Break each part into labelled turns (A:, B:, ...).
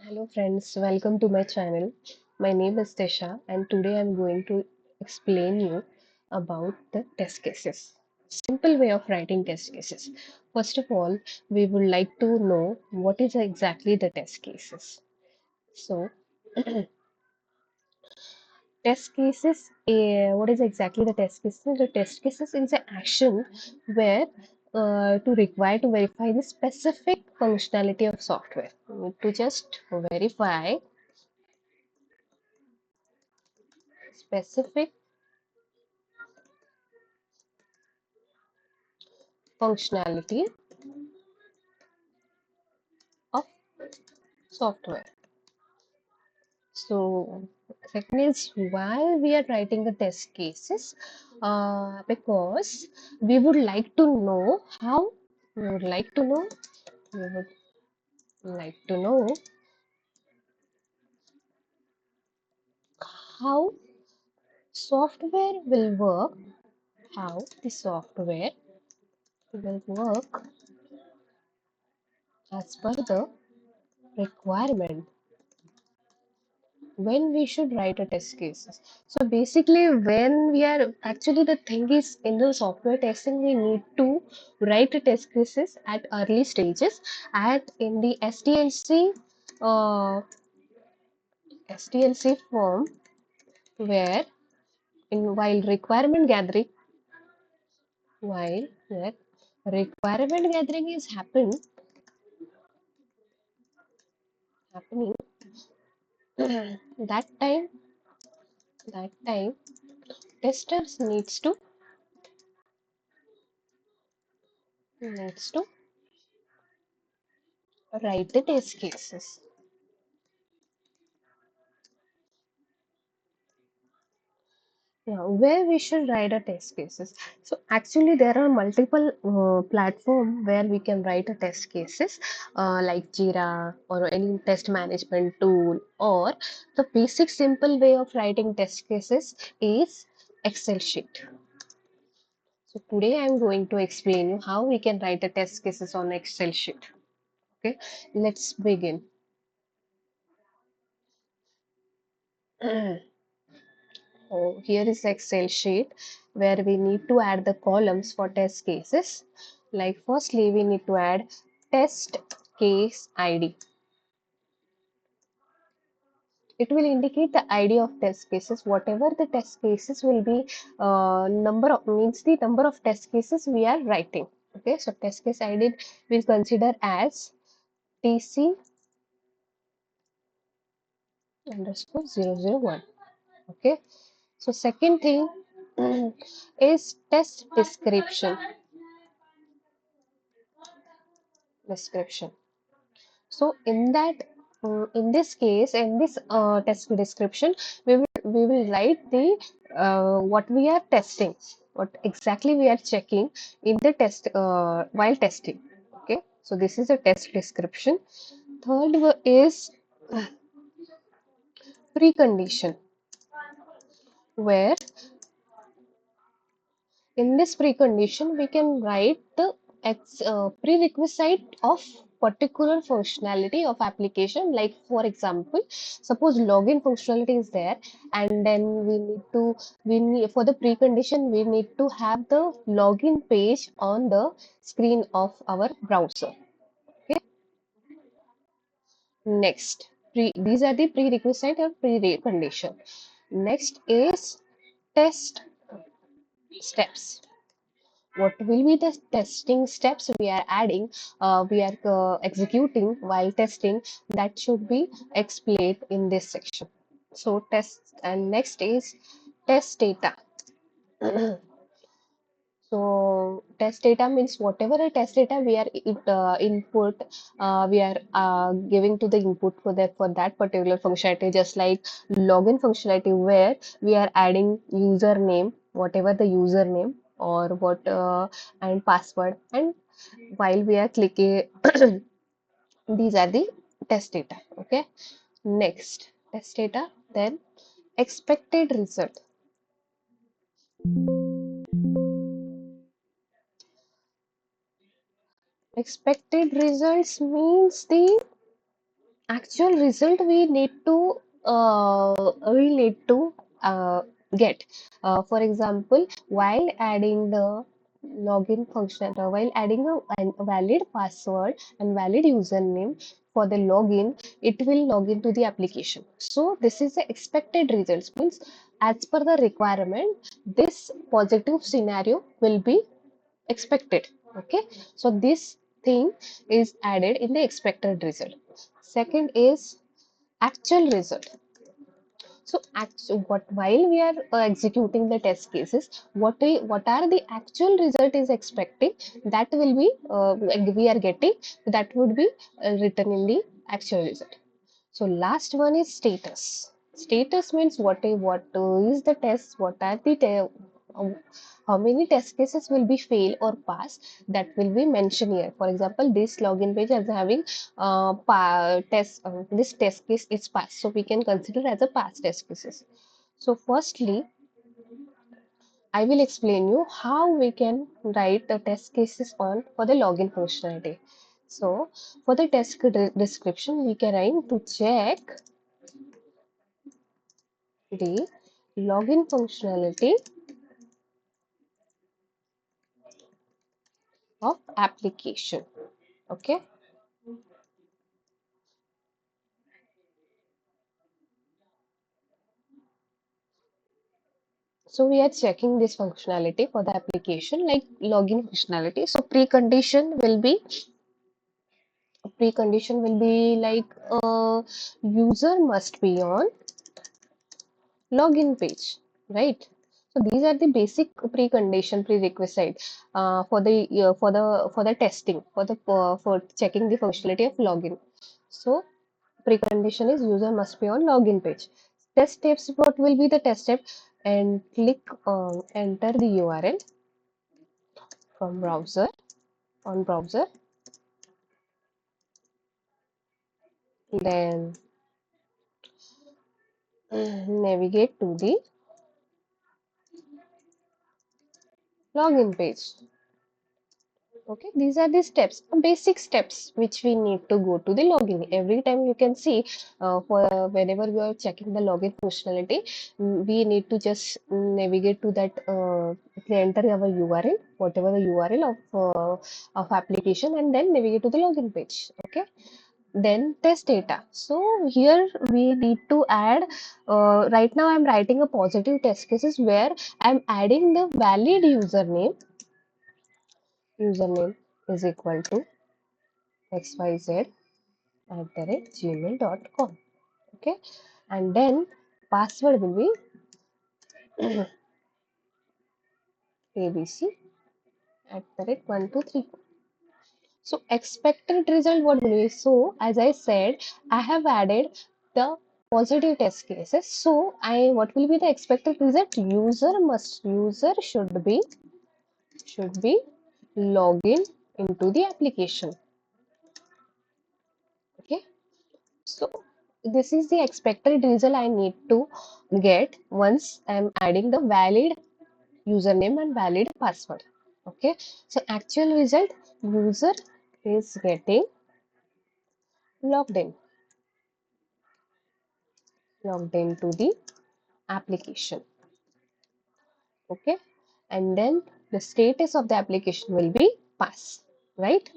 A: Hello friends, welcome to my channel. My name is Tisha and today I'm going to explain you about the test cases. Simple way of writing test cases. First of all, we would like to know what is exactly the test cases. So, test cases, what is exactly the test cases? The test cases is an action where to require to verify the specific functionality of software. You need to just verify specific functionality of software. So, second is why we are writing the test cases, because we would like to know how we would like to know we would like to know how software will work, how the software will work as per the requirement when we should write a test cases. So basically when we are actually the thing is in the software testing we need to write a test cases at early stages at in the SDLC form where in while that requirement gathering is happening that time that time testers needs to write the test cases. Yeah, where we should write a test cases. So actually there are multiple platform where we can write a test cases like Jira or any test management tool, or the basic simple way of writing test cases is Excel sheet. So today I'm going to explain you how we can write a test cases on Excel sheet. Okay, let's begin. So here is Excel sheet where we need to add the columns for test cases. Like firstly, we need to add test case ID. It will indicate the ID of test cases. Whatever the test cases will be, number of means the number of test cases we are writing. Okay, so test case ID will consider as TC underscore 001. Okay, so second thing is test description. So in that, in this case, in this test description, we will write the what we are testing, what exactly we are checking in the test while testing. Okay, so this is a test description. Third is precondition, where in this precondition we can write the prerequisite of particular functionality of application. Like for example, suppose login functionality is there, and then we need for the precondition we need to have the login page on the screen of our browser. Okay, next, these are the prerequisite or precondition. Next is test steps. What will be the testing steps we are adding, we are executing while testing, that should be explained in this section. So test, and next is test data. So test data means whatever the test data we are input, we are giving to the input for that particular functionality, just like login functionality where we are adding username, whatever the username or what and password, and while we are clicking these are the test data. Okay, next test data, then expected result. Expected results means the actual result we need to uh, get. For example, while adding the login function, while adding a valid password and valid username for the login, it will log into the application. So this is the expected results, means as per the requirement, this positive scenario will be expected. Okay, so this thing is added in the expected result. Second is actual result. So what while we are executing the test cases, what are the actual result is expecting, that will be we are getting, that would be written in the actual result. So last one is status. Status means what is the test, what are the how many test cases will be fail or pass, that will be mentioned here. For example, this login page is having this test case is passed, so we can consider as a pass test cases. So firstly, I will explain you how we can write the test cases on for the login functionality. So for the test description, we can write to check the login functionality of application. Okay, so we are checking this functionality for the application like login functionality. So precondition will be like user must be on login page, right? So these are the basic precondition prerequisite for the testing for checking the functionality of login. So precondition is user must be on login page. Test steps, what will be the test step? And click enter the URL from browser, on browser, then navigate to the login page. Okay, these are the steps, basic steps which we need to go to the login. Every time you can see for whenever we are checking the login functionality, we need to just navigate to that, enter our URL, whatever the URL of application, and then navigate to the login page. Okay, then test data. So here we need to add, right now I'm writing a positive test cases where I'm adding the valid username is equal to xyz@gmail.com. Okay, and then password will be abc@123. So expected result, what will be? So as I said, I have added the positive test cases. So I what will be the expected result? User should be login into the application. Okay, so this is the expected result I need to get once I'm adding the valid username and valid password. Okay, so actual result, user is getting logged in, logged into the application. Okay, and then the status of the application will be pass, right?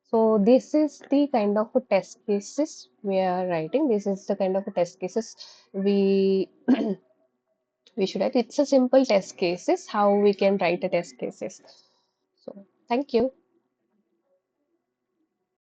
A: So this is the kind of a test cases we are writing. This is the kind of a test cases we we should write. It's a simple test cases how we can write a test cases. So thank you.